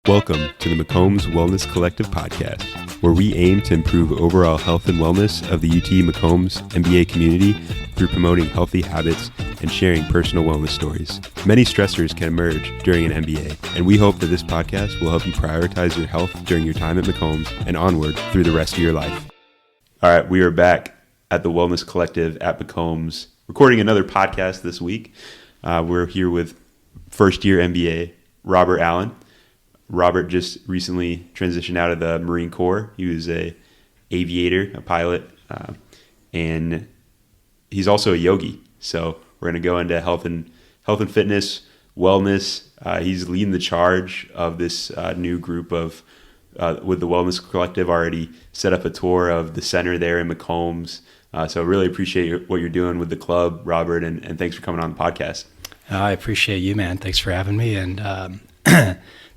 Welcome to the McCombs Wellness Collective podcast, where we aim to improve overall health and wellness of the UT McCombs MBA community through promoting healthy habits and sharing personal wellness stories. Many stressors can emerge during an MBA, and we hope that this podcast will help you prioritize your health during your time at McCombs and onward through the rest of your life. All right, we are back at the Wellness Collective at McCombs, recording another podcast this week. We're here with first-year MBA Robert Allen. Robert just recently transitioned out of the Marine Corps. He was a aviator, a pilot, and he's also a yogi. So we're going to go into health and fitness, wellness. He's leading the charge of this new group of with the Wellness Collective. Already set up a tour of the center there in McCombs. So really appreciate what you're doing with the club, Robert, and thanks for coming on the podcast. I appreciate you, man. Thanks for having me, and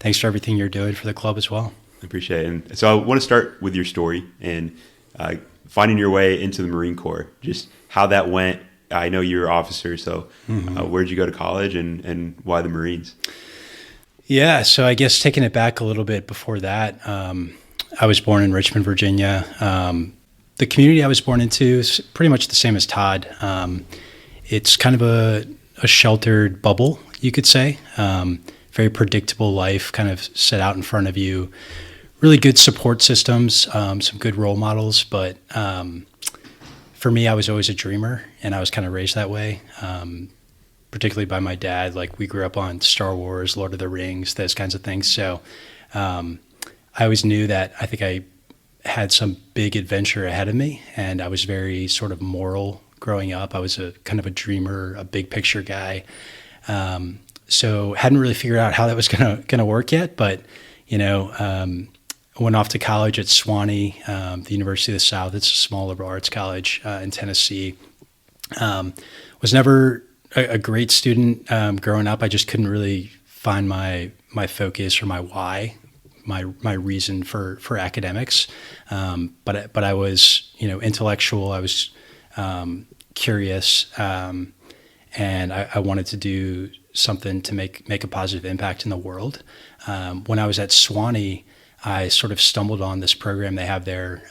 thanks for everything you're doing for the club as well. I appreciate it. And so I want to start with your story and finding your way into the Marine Corps, just how that went. I know you're an officer, so where did you go to college and why the Marines? Yeah, so I guess taking it back a little bit before that, I was born in Richmond, Virginia. The community I was born into is pretty much the same as Todd. It's kind of a sheltered bubble, you could say. Very predictable life kind of set out in front of you. Really good support systems, some good role models. But for me, I was always a dreamer, and I was kind of raised that way, particularly by my dad. Like, we grew up on Star Wars, Lord of the Rings, those kinds of things. So I always knew that I think I had some big adventure ahead of me, and I was very sort of moral growing up. I was a kind of a dreamer, a big picture guy. So hadn't really figured out how that was gonna work yet, but went off to college at Sewanee, the University of the South. It's a small liberal arts college in Tennessee. Was never a great student growing up. I just couldn't really find my focus or my why, my reason for academics. But I was intellectual. I was curious, and I wanted to do something to make a positive impact in the world. When I was at Sewanee, I sort of stumbled on this program they have there,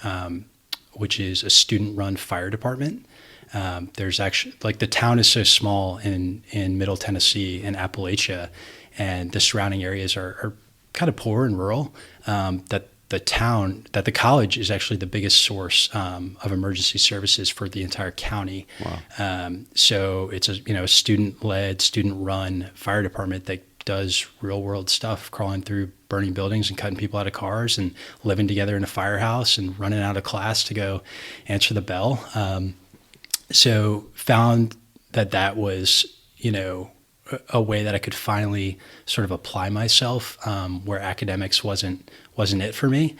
which is a student-run fire department. There's actually, like, the town is so small in Middle Tennessee and Appalachia, and the surrounding areas are kind of poor and rural, that the college is actually the biggest source of emergency services for the entire county. Wow. So it's a student-led, student-run fire department that does real-world stuff, crawling through burning buildings and cutting people out of cars and living together in a firehouse and running out of class to go answer the bell. So found that was a way that I could finally sort of apply myself where academics wasn't it for me,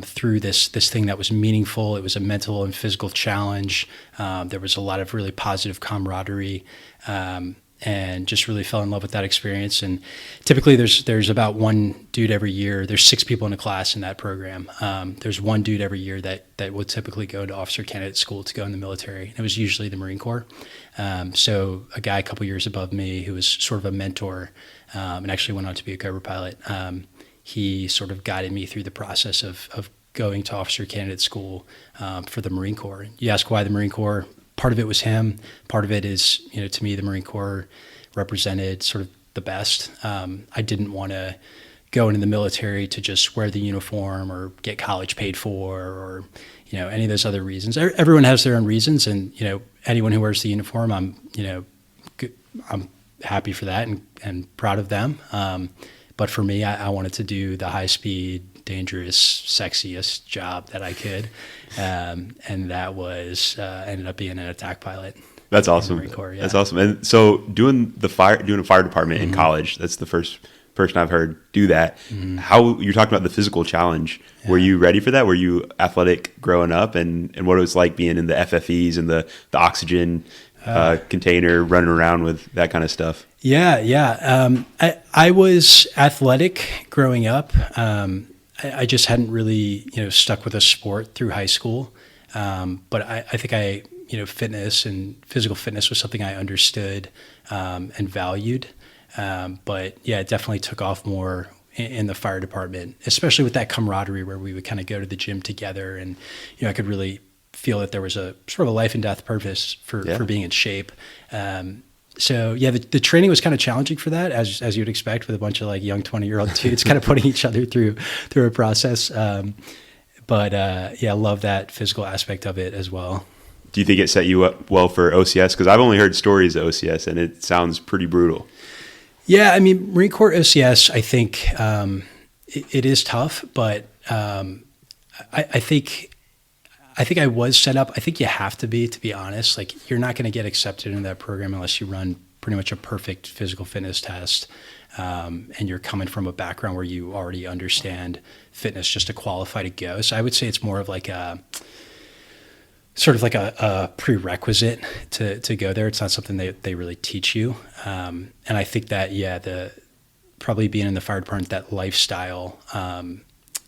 through this thing that was meaningful. It was a mental and physical challenge. There was a lot of really positive camaraderie, and just really fell in love with that experience. And typically there's about one dude every year. There's 6 people in a class in that program. There's one dude every year that would typically go to officer candidate school to go in the military. And it was usually the Marine Corps. So a guy a couple years above me who was sort of a mentor, and actually went on to be a Cobra pilot, he sort of guided me through the process of going to officer candidate school for the Marine Corps. You ask why the Marine Corps? Part of it was him. Part of it is, to me, the Marine Corps represented sort of the best. I didn't want to go into the military to just wear the uniform or get college paid for, or any of those other reasons. Everyone has their own reasons, and anyone who wears the uniform, I'm happy for that and proud of them. But for me, I wanted to do the high-speed, dangerous, sexiest job that I could, and that was ended up being an attack pilot. That's awesome. Marine Corps, yeah. That's awesome. And so doing a fire department in college, that's the first person I've heard do that. Mm-hmm. How you're talking about the physical challenge? Yeah. Were you ready for that? Were you athletic growing up, and what it was like being in the FFEs and the oxygen container, running around with that kind of stuff? Yeah. I was athletic growing up. I just hadn't really, stuck with a sport through high school. But I think fitness and physical fitness was something I understood and valued. But yeah, it definitely took off more in the fire department, especially with that camaraderie where we would kind of go to the gym together, and I could really feel that there was a sort of a life and death purpose for being in shape. So yeah, the training was kind of challenging for that, as you'd expect with a bunch of like young 20-year-old dudes kind of putting each other through a process. But I love that physical aspect of it as well. Do you think it set you up well for OCS? Because I've only heard stories of OCS, and it sounds pretty brutal. Yeah, I mean, Marine Corps OCS, I think it is tough, but I think I was set up. I think you have to be honest. Like, you're not going to get accepted into that program unless you run pretty much a perfect physical fitness test, and you're coming from a background where you already understand fitness just to qualify to go. So I would say it's more of like a prerequisite to go there. It's not something they really teach you. And I think that, probably being in the fire department, that lifestyle,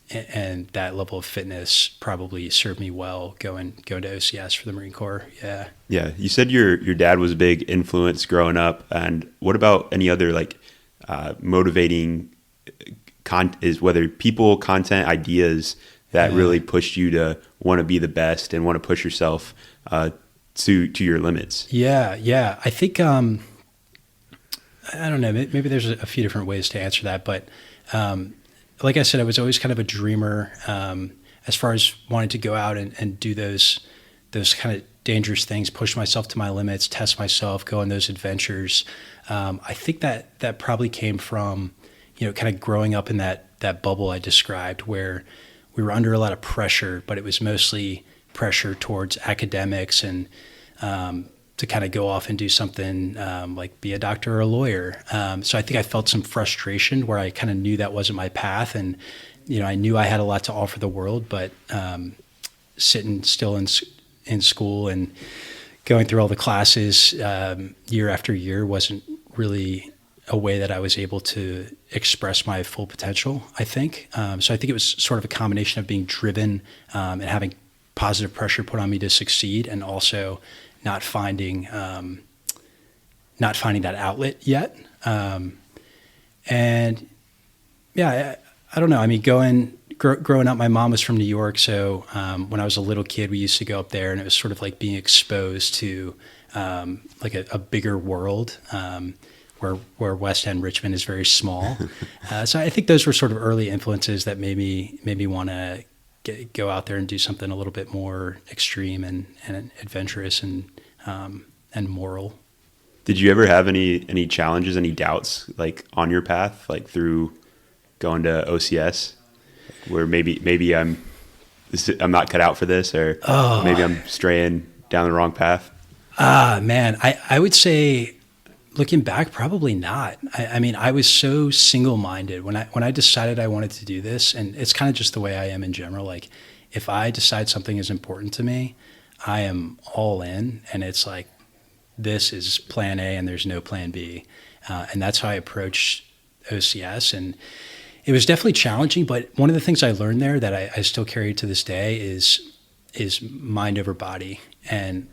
and that level of fitness probably served me well going to OCS for the Marine Corps. Yeah. Yeah. You said your dad was a big influence growing up. And what about any other motivating whether people, content, ideas that really pushed you to want to be the best and want to push yourself to your limits? Yeah. I think, I don't know, maybe there's a few different ways to answer that, but like I said, I was always kind of a dreamer as far as wanting to go out and do those kind of dangerous things, push myself to my limits, test myself, go on those adventures. I think that probably came from, kind of growing up in that bubble I described, where we were under a lot of pressure, but it was mostly pressure towards academics and to kind of go off and do something like be a doctor or a lawyer. So I think I felt some frustration where I kind of knew that wasn't my path. And, I knew I had a lot to offer the world, but sitting still in school and going through all the classes year after year wasn't really a way that I was able to express my full potential, I think. So I think it was sort of a combination of being driven and having positive pressure put on me to succeed, and also not finding that outlet yet. And yeah, I don't know. I mean, growing up, my mom was from New York. So when I was a little kid, we used to go up there, and it was sort of like being exposed to like a bigger world, where West End Richmond is very small. So I think those were sort of early influences that made me want to go out there and do something a little bit more extreme and adventurous and moral. Did you ever have any challenges, any doubts, like on your path, like through going to OCS, where maybe I'm not cut out for this, or maybe I'm straying down the wrong path? Man, I would say, looking back, probably not. I mean, I was so single-minded when I decided I wanted to do this, and it's kind of just the way I am in general. Like, if I decide something is important to me, I am all in, and it's like, this is plan A and there's no plan B. And that's how I approached OCS. And it was definitely challenging, but one of the things I learned there that I still carry to this day is mind over body. And,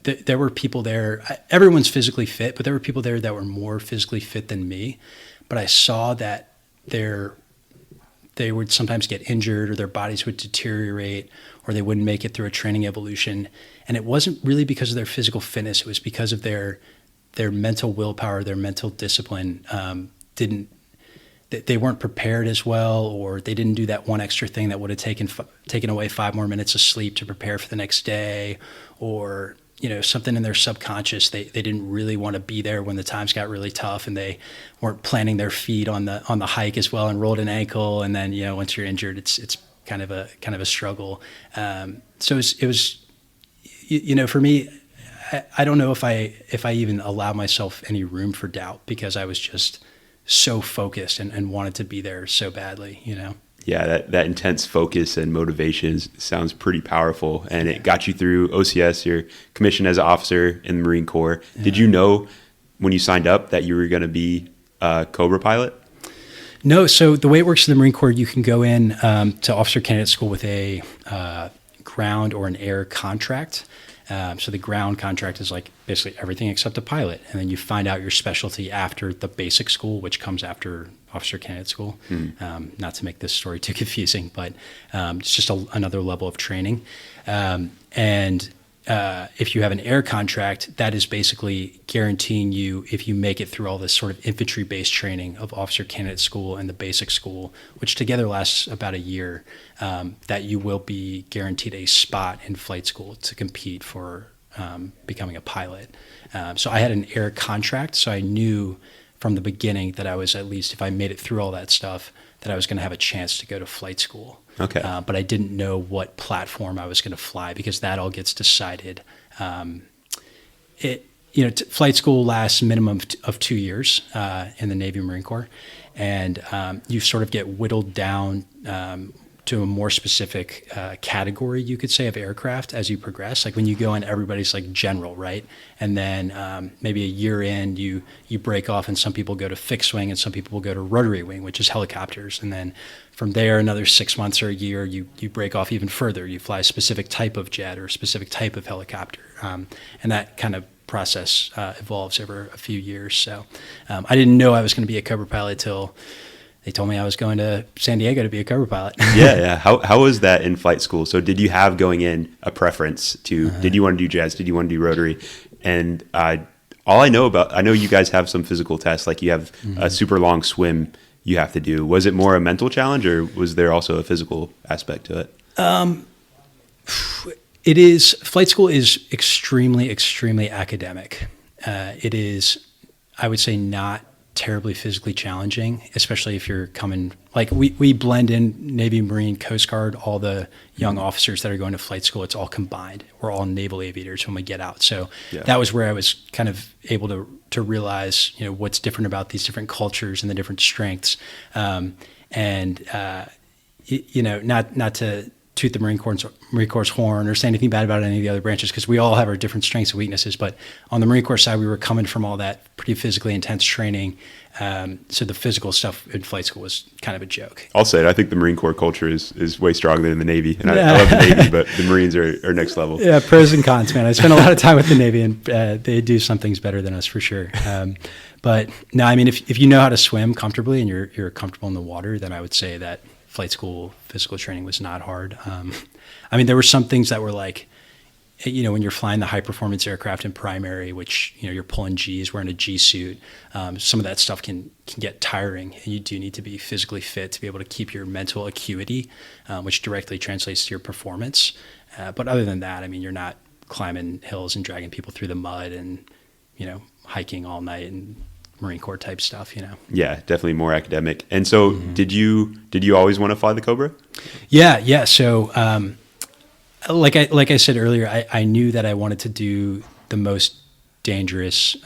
there were people there, everyone's physically fit, but there were people there that were more physically fit than me. But I saw that they would sometimes get injured, or their bodies would deteriorate, or they wouldn't make it through a training evolution. And it wasn't really because of their physical fitness. It was because of their mental willpower, their mental discipline. They weren't prepared as well, or they didn't do that one extra thing that would have taken away 5 more minutes of sleep to prepare for the next day, or something in their subconscious. They didn't really want to be there when the times got really tough, and they weren't planting their feet on the hike as well, and rolled an ankle. And then, once you're injured, it's kind of a struggle. So it was, for me, I don't know if I even allowed myself any room for doubt, because I was just so focused and wanted to be there so badly, Yeah, that intense focus and motivation sounds pretty powerful, and it got you through OCS. You're commissioned as an officer in the Marine Corps. Yeah. Did you know when you signed up that you were going to be a Cobra pilot? No. So the way it works in the Marine Corps, you can go in to officer candidate school with a ground or an air contract. So the ground contract is like basically everything except a pilot. And then you find out your specialty after the basic school, which comes after officer candidate school. Not to make this story too confusing, but it's just another level of training. If you have an air contract, that is basically guaranteeing you, if you make it through all this sort of infantry-based training of officer candidate school and the basic school, which together lasts about a year, that you will be guaranteed a spot in flight school to compete for becoming a pilot. So I had an air contract, so I knew from the beginning that I was, at least if I made it through all that stuff, that I was going to have a chance to go to flight school. Okay. But I didn't know what platform I was going to fly, because that all gets decided. Flight school lasts minimum of 2 years in the Navy Marine Corps, and you sort of get whittled down to a more specific category, you could say, of aircraft as you progress. Like when you go in, everybody's like general, right? And then maybe a year in, you break off, and some people go to fixed wing, and some people will go to rotary wing, which is helicopters. And then from there, another 6 months or a year, you break off even further. You fly a specific type of jet or a specific type of helicopter, and that kind of process evolves over a few years. So I didn't know I was going to be a Cobra pilot till they told me I was going to San Diego to be a Cobra pilot. Yeah. How was that in flight school? So did you have going in a preference to, did you want to do jets? Did you want to do rotary? And I know you guys have some physical tests, like you have a super long swim you have to do. Was it more a mental challenge, or was there also a physical aspect to it? Flight school is extremely, extremely academic. It is, I would say, not terribly physically challenging, especially if you're coming, like we blend in Navy, Marine, Coast Guard, all the young officers that are going to flight school. It's all combined. We're all naval aviators when we get out. So that was where I was kind of able to realize, what's different about these different cultures and the different strengths. Not to toot the Marine Corps' horn or say anything bad about any of the other branches, because we all have our different strengths and weaknesses. But on the Marine Corps side, we were coming from all that pretty physically intense training. So the physical stuff in flight school was kind of a joke. I'll say it. I think the Marine Corps culture is way stronger than the Navy. And I love the Navy, but the Marines are next level. Yeah, pros and cons, man. I spent a lot of time with the Navy, and they do some things better than us for sure. But no, I mean, if you know how to swim comfortably and you're comfortable in the water, then I would say that flight school physical training was not hard. There were some things that were like, when you're flying the high performance aircraft in primary, which, you're pulling G's, wearing a G suit, some of that stuff can get tiring, and you do need to be physically fit to be able to keep your mental acuity, which directly translates to your performance. But other than that, you're not climbing hills and dragging people through the mud and, hiking all night and Marine Corps type stuff, Yeah, definitely more academic. And so did you always want to fly the Cobra? Yeah. So, like I said earlier, I knew that I wanted to do the most dangerous,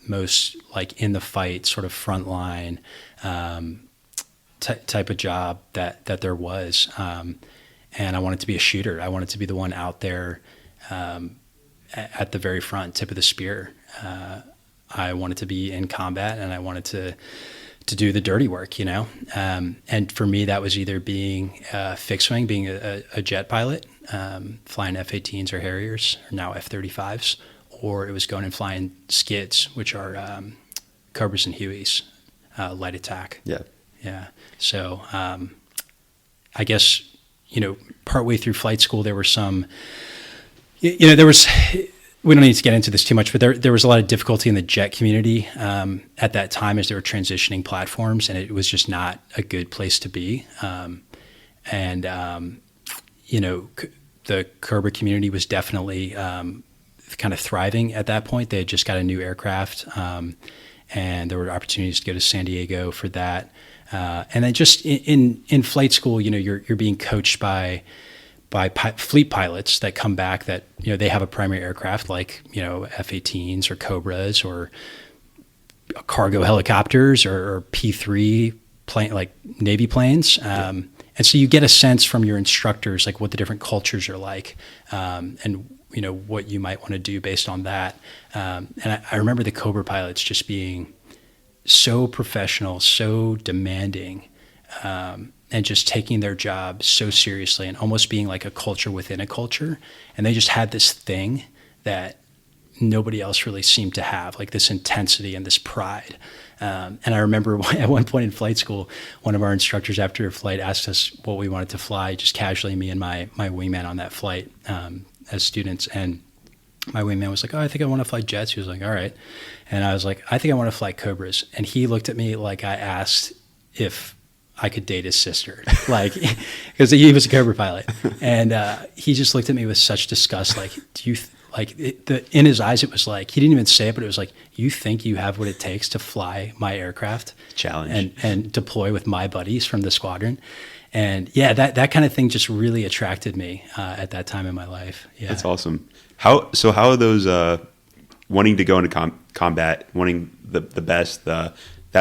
most like in the fight sort of frontline, type of job that there was. And I wanted to be a shooter. I wanted to be the one out there, at the very front, tip of the spear. I wanted to be in combat, and I wanted to do the dirty work, and for me, that was either being fixed wing, being a jet pilot, flying F-18s or Harriers, or now F-35s, or it was going and flying skids, which are Cobras and Hueys, light attack. Yeah. So I guess, partway through flight school, there were some, we don't need to get into this too much, but there was a lot of difficulty in the jet community at that time as they were transitioning platforms, and it was just not a good place to be. The Cobra community was definitely kind of thriving at that point. They had just got a new aircraft, and there were opportunities to go to San Diego for that. And then just in flight school, you're being coached by fleet pilots that come back that, they have a primary aircraft like, F-18s or Cobras or cargo helicopters or P-3 plane, like Navy planes. And so you get a sense from your instructors, like what the different cultures are like, and, what you might want to do based on that. And I remember the Cobra pilots just being so professional, so demanding, and just taking their job so seriously and almost being like a culture within a culture. And they just had this thing that nobody else really seemed to have, like this intensity and this pride. And I remember at one point in flight school, one of our instructors after a flight asked us what we wanted to fly, just casually, me and my wingman on that flight as students. And my wingman was like, oh, I think I want to fly jets. He was like, all right. And I was like, I think I want to fly Cobras. And he looked at me like I asked if I could date his sister, like, because he was a Cobra pilot. And he just looked at me with such disgust, like, do you in his eyes, it was like, he didn't even say it, but it was like, you think you have what it takes to fly my aircraft challenge and deploy with my buddies from the squadron. And yeah, that kind of thing just really attracted me at that time in my life. Yeah. That's awesome. How are those wanting to go into combat, wanting the best, that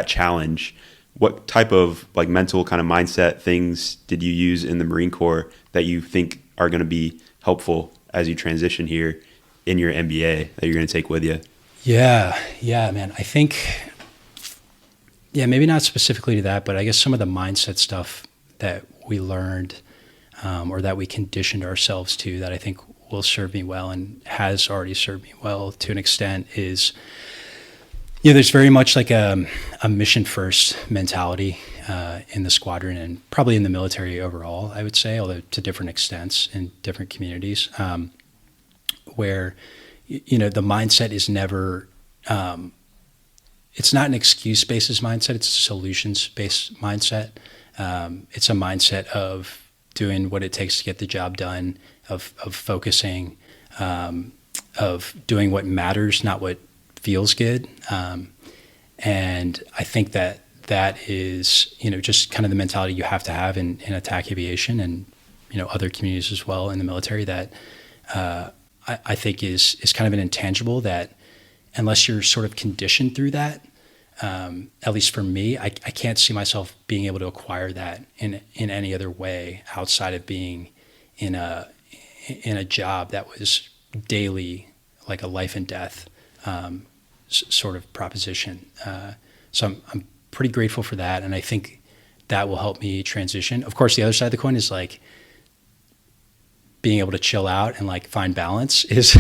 challenge? What type of like mental kind of mindset things did you use in the Marine Corps that you think are going to be helpful as you transition here in your MBA that you're going to take with you? Yeah, man. I think, maybe not specifically to that, but I guess some of the mindset stuff that we learned or that we conditioned ourselves to that I think will serve me well and has already served me well to an extent is, there's very much like a mission first mentality in the squadron and probably in the military overall, I would say, although to different extents in different communities, where, the mindset is never, it's not an excuse-based mindset, it's a solutions-based mindset. It's a mindset of doing what it takes to get the job done, of focusing, of doing what matters, not what feels good. And I think that is, just kind of the mentality you have to have in attack aviation and, other communities as well in the military that I think is kind of an intangible that unless you're sort of conditioned through that, at least for me, I can't see myself being able to acquire that in any other way outside of being in a job that was daily, like a life and death sort of proposition. So I'm pretty grateful for that, and I think that will help me transition. Of course, the other side of the coin is like being able to chill out and like find balance is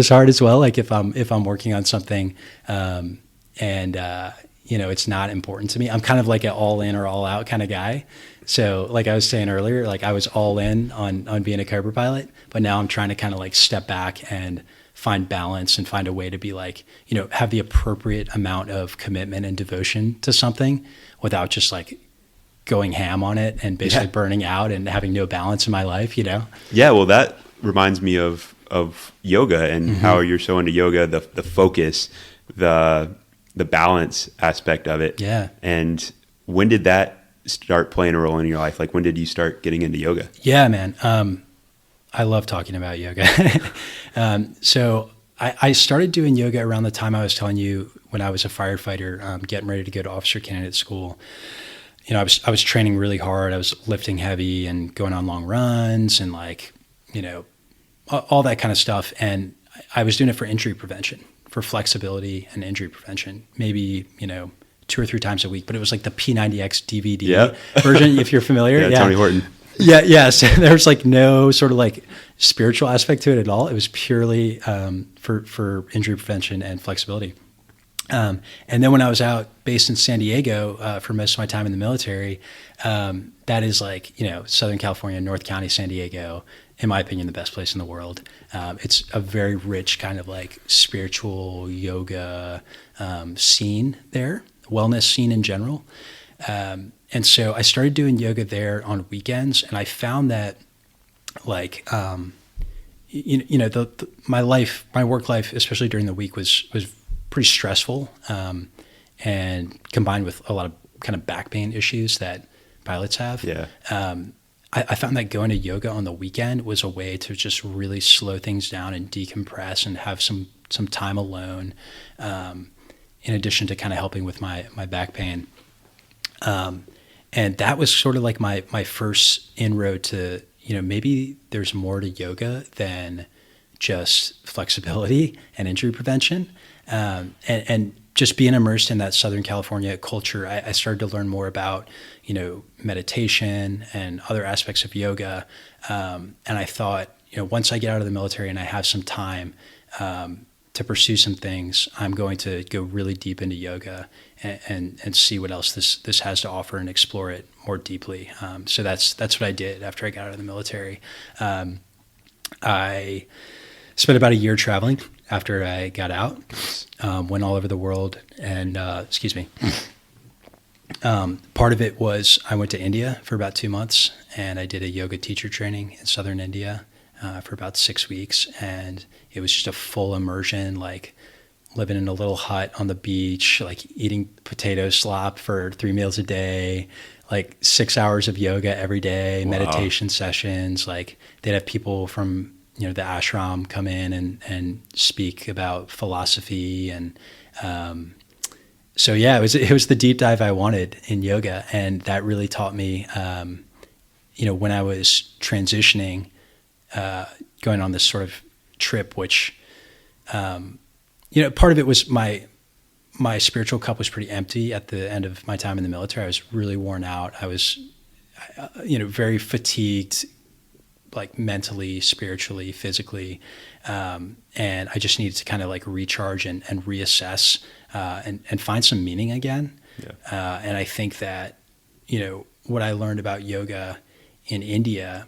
hard as well. Like if I'm working on something and it's not important to me, I'm kind of like an all in or all out kind of guy. So like I was saying earlier, like I was all in on being a Cobra pilot, but now I'm trying to kind of like step back and find balance and find a way to be like, have the appropriate amount of commitment and devotion to something without just like going ham on it and basically burning out and having no balance in my life, Yeah, well, that reminds me of yoga and how you're so into yoga, the focus, the balance aspect of it. Yeah. And when did that start playing a role in your life? Like when did you start getting into yoga? Yeah, man. I love talking about yoga. So I started doing yoga around the time I was telling you when I was a firefighter, getting ready to go to officer candidate school. I was training really hard. I was lifting heavy and going on long runs and like, all that kind of stuff. And I was doing it for injury prevention, for flexibility and injury prevention, maybe, 2 or 3 times a week, but it was like the P90X DVD version, if you're familiar. Yeah, Tony Horton. Yeah. So there's like no sort of like spiritual aspect to it at all. It was purely for injury prevention and flexibility. And then when I was out based in San Diego for most of my time in the military, that is like, Southern California, North County, San Diego, in my opinion, the best place in the world. It's a very rich kind of like spiritual yoga scene there, wellness scene in general. And so I started doing yoga there on weekends, and I found that like, my work life, especially during the week was pretty stressful, and combined with a lot of kind of back pain issues that pilots have. Yeah. I found that going to yoga on the weekend was a way to just really slow things down and decompress and have some time alone, in addition to kind of helping with my back pain. And that was sort of like my first inroad to, maybe there's more to yoga than just flexibility and injury prevention. And just being immersed in that Southern California culture, I started to learn more about, meditation and other aspects of yoga. And I thought, once I get out of the military and I have some time to pursue some things, I'm going to go really deep into yoga and see what else this has to offer and explore it more deeply. So that's what I did after I got out of the military. I spent about a year traveling after I got out, went all over the world, and part of it was I went to India for about 2 months, and I did a yoga teacher training in southern India for about 6 weeks, and it was just a full immersion, like living in a little hut on the beach, like eating potato slop for 3 meals a day, like 6 hours of yoga every day, wow. Meditation sessions. Like they'd have people from the ashram come in and speak about philosophy. And so, yeah, it was the deep dive I wanted in yoga. And that really taught me, when I was transitioning, going on this sort of trip, which, part of it was my spiritual cup was pretty empty at the end of my time in the military. I was really worn out. I was, very fatigued, like mentally, spiritually, physically. And I just needed to kind of like recharge and reassess and find some meaning again. Yeah. And I think that, what I learned about yoga in India,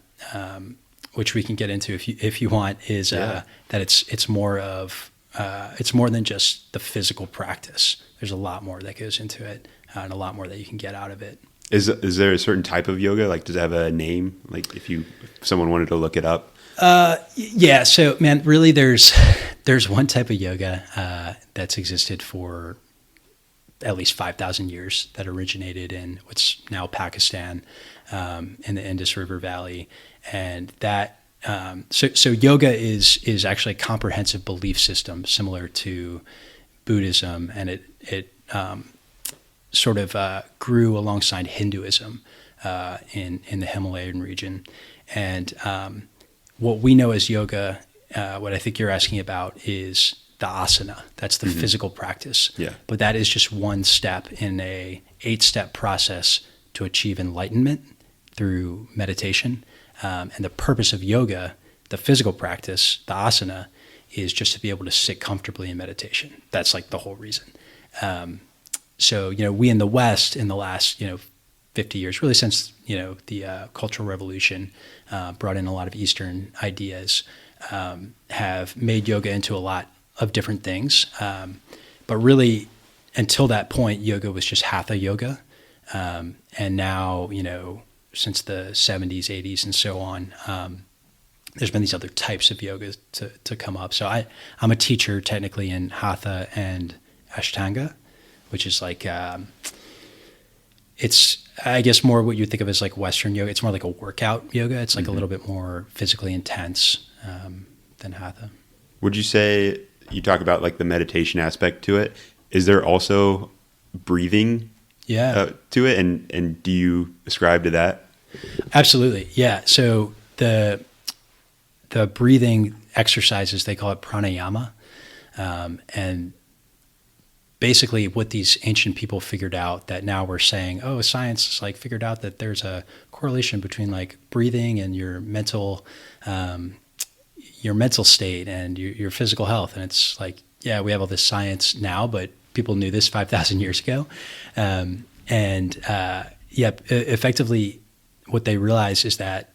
which we can get into if you want, is that it's more of it's more than just the physical practice. There's a lot more that goes into it, and a lot more that you can get out of it. Is there a certain type of yoga? Like, does it have a name? Like, if someone wanted to look it up? Yeah. So, man, really, there's one type of yoga that's existed for at least 5,000 years that originated in what's now Pakistan, in the Indus River Valley, and that. So yoga is actually a comprehensive belief system similar to Buddhism, and it sort of grew alongside Hinduism in the Himalayan region. And what we know as yoga, what I think you're asking about, is the asana. That's the physical practice. Yeah. But that is just one step in a 8-step process to achieve enlightenment through meditation. And the purpose of yoga, the physical practice, the asana, is just to be able to sit comfortably in meditation. That's like the whole reason. So, we in the West in the last, 50 years, really since, the Cultural Revolution brought in a lot of Eastern ideas, have made yoga into a lot of different things. But really, until that point, yoga was just hatha yoga. And now, since the 70s, 80s, and so on, there's been these other types of yoga to come up. So I'm a teacher technically in hatha and ashtanga, which is like, it's, I guess, more what you would think of as like Western yoga. It's more like a workout yoga. It's like a little bit more physically intense than hatha. Would you say, you talk about like the meditation aspect to it, is there also breathing to it? And do you ascribe to that? Absolutely. Yeah. So the breathing exercises, they call it pranayama. And basically what these ancient people figured out, that now we're saying, science has like figured out that there's a correlation between like breathing and your mental state and your physical health. And it's like, yeah, we have all this science now, but people knew this 5,000 years ago. Effectively what they realize is that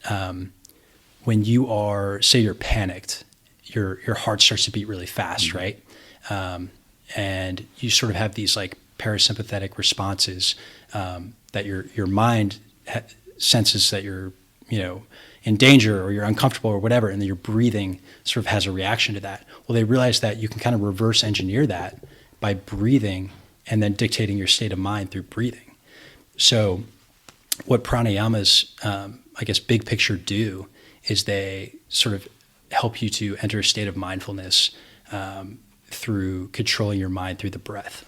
when you are, say you're panicked, your heart starts to beat really fast, right? And you sort of have these like parasympathetic responses that your mind senses that you're, in danger or you're uncomfortable or whatever, and then your breathing sort of has a reaction to that. Well, they realize that you can kind of reverse engineer that by breathing and then dictating your state of mind through breathing. So what pranayamas, I guess, big picture do is they sort of help you to enter a state of mindfulness through controlling your mind through the breath.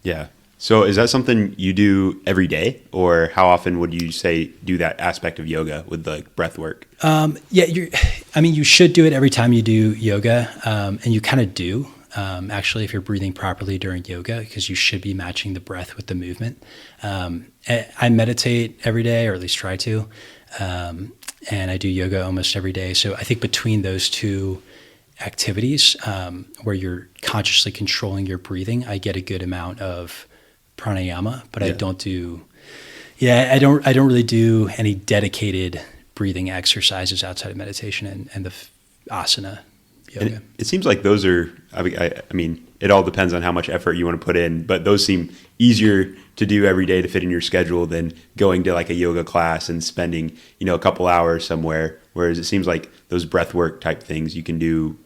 Yeah. So is that something you do every day, or how often would you say do that aspect of yoga with the breath work? You should do it every time you do yoga, and you kind of do. actually, if you're breathing properly during yoga, because you should be matching the breath with the movement. I meditate every day, or at least try to, and I do yoga almost every day. So I think between those two activities, where you're consciously controlling your breathing, I get a good amount of pranayama, but I don't really do any dedicated breathing exercises outside of meditation and the asana yoga. And it seems like those are, I mean, it all depends on how much effort you want to put in, but those seem easier to do every day to fit in your schedule than going to like a yoga class and spending, a couple hours somewhere. Whereas it seems like those breath work type things you can do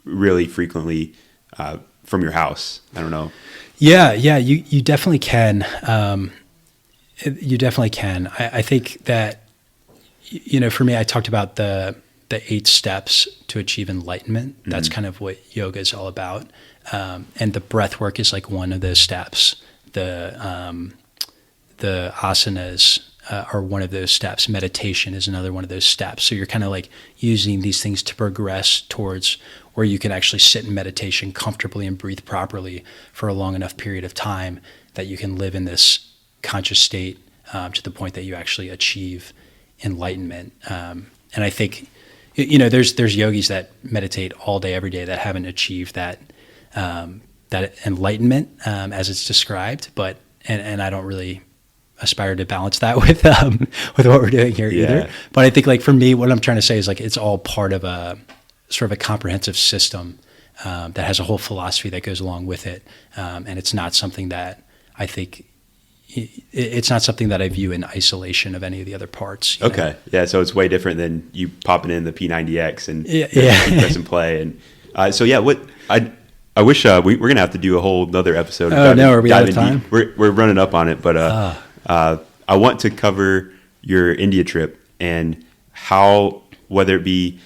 really frequently from your house. I don't know. Yeah, you definitely can. You definitely can. I think that, for me, I talked about the 8 steps to achieve enlightenment. Mm-hmm. That's kind of what yoga is all about. And the breath work is like one of those steps. The asanas are one of those steps. Meditation is another one of those steps. So you're kind of like using these things to progress towards where you can actually sit in meditation comfortably and breathe properly for a long enough period of time that you can live in this conscious state to the point that you actually achieve enlightenment. And I think, there's yogis that meditate all day, every day that haven't achieved that enlightenment as it's described. But and I don't really aspire to balance that with what we're doing here either. But I think like for me, what I'm trying to say is like it's all part of a sort of a comprehensive system that has a whole philosophy that goes along with it. And it's not something that I think it's not something that I view in isolation of any of the other parts. Okay. Yeah. So it's way different than you popping in the P90X and press and play. And what I wish we're going to have to do a whole other episode. Are we out of time? We're running up on it, but I want to cover your India trip and how, whether it be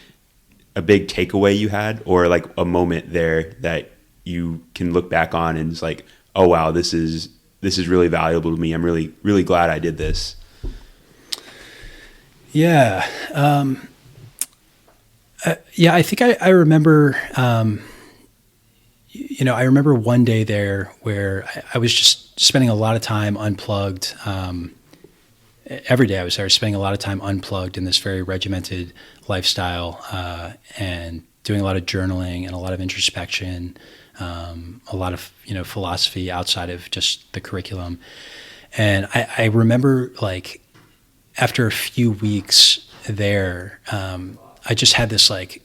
a big takeaway you had or like a moment there that you can look back on and it's like, oh wow, this is really valuable to me. I'm really, really glad I did this. Yeah. I think I remember, I remember one day there where I was just spending a lot of time unplugged. Every day I was there spending a lot of time unplugged in this very regimented lifestyle, and doing a lot of journaling and a lot of introspection, a lot of, philosophy outside of just the curriculum. And I remember like after a few weeks there, I just had this like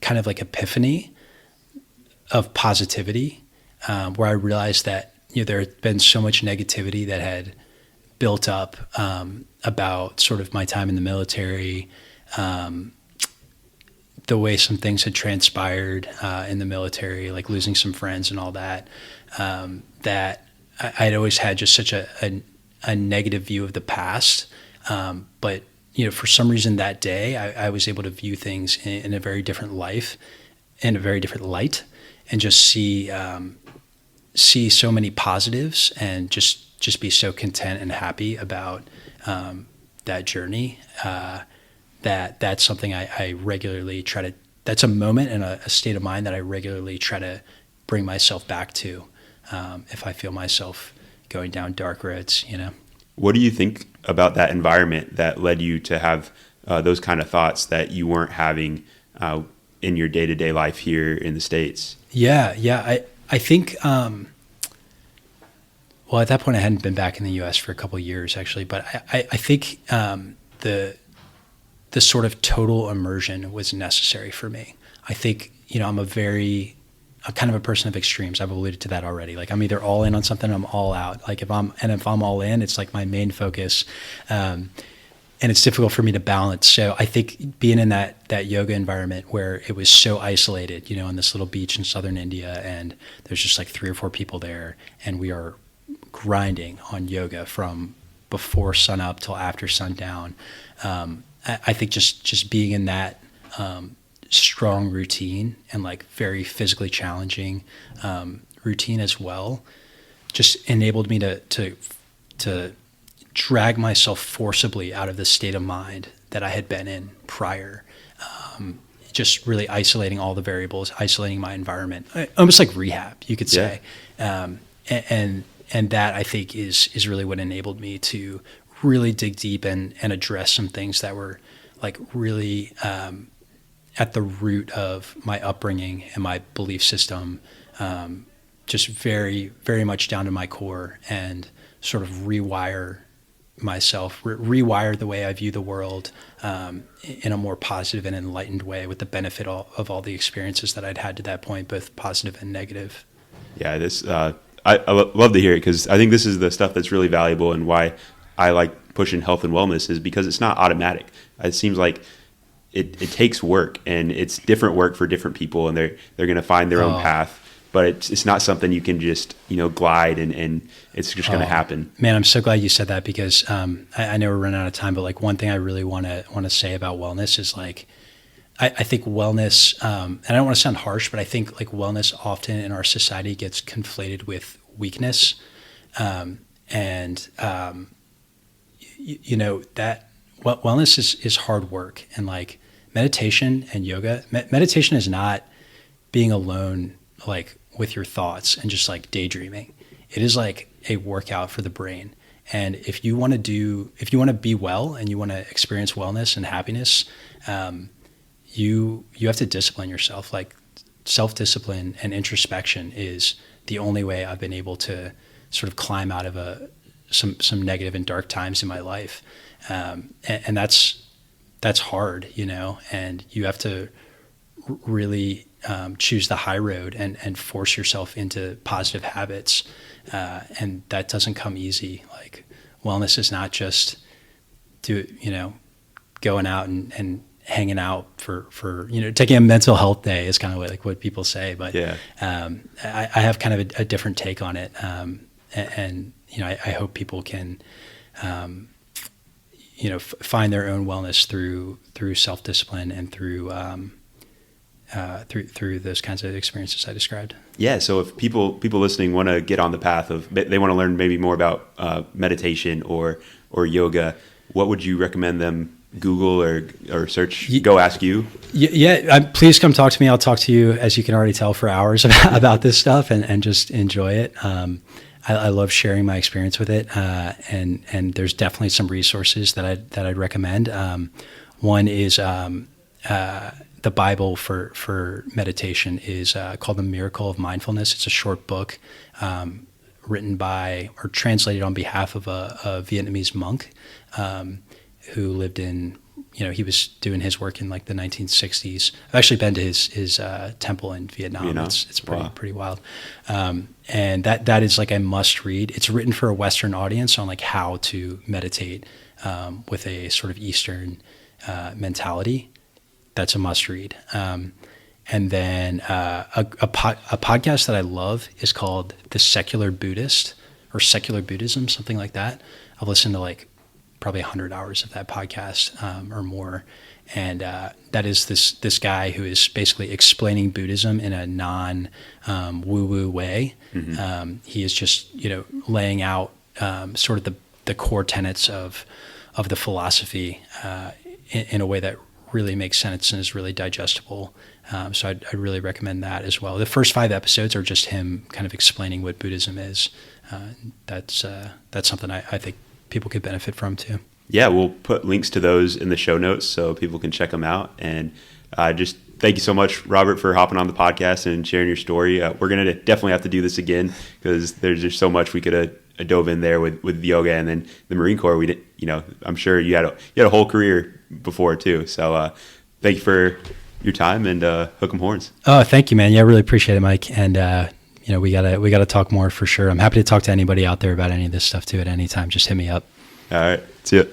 kind of like epiphany of positivity, where I realized that, there had been so much negativity that had built up about sort of my time in the military, the way some things had transpired in the military, like losing some friends and all that, that I'd always had just such a negative view of the past. But, for some reason that day, I was able to view things in a very different light, and just see so many positives and just be so content and happy about that journey. That's something I regularly try to, that's a moment and a state of mind that I regularly try to bring myself back to, if I feel myself going down dark roads, What do you think about that environment that led you to have those kind of thoughts that you weren't having in your day-to-day life here in the States? Yeah. I think, well, at that point I hadn't been back in the U.S. for a couple of years actually, but I think the sort of total immersion was necessary for me. I think, I'm kind of a person of extremes. I've alluded to that already. Like I'm either all in on something or I'm all out. Like if I'm all in, it's like my main focus. And it's difficult for me to balance. So I think being in that yoga environment where it was so isolated, on this little beach in southern India, and there's just like 3 or 4 people there, and we are grinding on yoga from before sunup till after sundown. I think just being in that strong routine and like very physically challenging routine as well just enabled me to drag myself forcibly out of the state of mind that I had been in prior. just really isolating all the variables, isolating my environment, almost like rehab, you could say. And that, I think, is really what enabled me to really dig deep and address some things that were like really at the root of my upbringing and my belief system, just very, very much down to my core, and sort of rewire myself, rewire the way I view the world in a more positive and enlightened way, with the benefit of all the experiences that I'd had to that point, both positive and negative. Yeah, this I love to hear it, because I think this is the stuff that's really valuable, and why I like pushing health and wellness is because it's not automatic. It seems like it takes work, and it's different work for different people, and they're going to find their own path. But it's not something you can just, glide and it's just going to happen. Man, I'm so glad you said that, because I know we're running out of time, but like one thing I really want to say about wellness is like, I think wellness, and I don't want to sound harsh, but I think like wellness often in our society gets conflated with weakness. That wellness is hard work, and like meditation and yoga. Meditation is not being alone, like with your thoughts and just like daydreaming. It is like a workout for the brain. And if you want to be well and you want to experience wellness and happiness, you have to discipline yourself. Like self-discipline and introspection is the only way I've been able to sort of climb out of some negative and dark times in my life. And that's hard, and you have to really choose the high road and force yourself into positive habits. And that doesn't come easy. Like wellness is not just going out and hanging out for taking a mental health day is kind of what people say, but I have kind of a different take on it. And I hope people can find their own wellness through self-discipline and through those kinds of experiences I described. Yeah. So if people listening want to get on the path of, they want to learn maybe more about meditation or yoga, what would you recommend them Google or search? Go ask you. Yeah. Please come talk to me. I'll talk to you, as you can already tell, for hours about this stuff and just enjoy it. I love sharing my experience with it. And there's definitely some resources that I'd recommend. One is, the Bible for meditation is called The Miracle of Mindfulness. It's a short book written by or translated on behalf of a Vietnamese monk who lived in, he was doing his work in like the 1960s. I've actually been to his temple in Vietnam. It's pretty wild. And that is like a must read. It's written for a Western audience on like how to meditate with a sort of Eastern mentality. That's a must read. And then a podcast that I love is called The Secular Buddhist, or Secular Buddhism, something like that. I've listened to like probably 100 hours of that podcast or more. And that is this guy who is basically explaining Buddhism in a non woo-woo way. Mm-hmm. He is just, laying out sort of the core tenets of the philosophy in a way that really makes sense and is really digestible. So I'd really recommend that as well. The first 5 episodes are just him kind of explaining what Buddhism is. That's something I think people could benefit from too. Yeah, we'll put links to those in the show notes so people can check them out. And just thank you so much, Robert, for hopping on the podcast and sharing your story. We're going to definitely have to do this again, because there's just so much we could have dove in there with yoga, and then the Marine Corps. We did, I'm sure you had a whole career before too. So thank you for your time, and hook 'em horns. Oh, thank you, man. Yeah, I really appreciate it, Mike. And we gotta talk more for sure. I'm happy to talk to anybody out there about any of this stuff too at any time. Just hit me up. All right. See ya.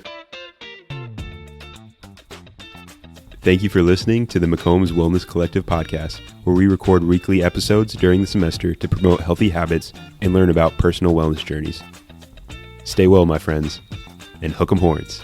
Thank you for listening to the McCombs Wellness Collective podcast, where we record weekly episodes during the semester to promote healthy habits and learn about personal wellness journeys. Stay well, my friends, and hook 'em horns.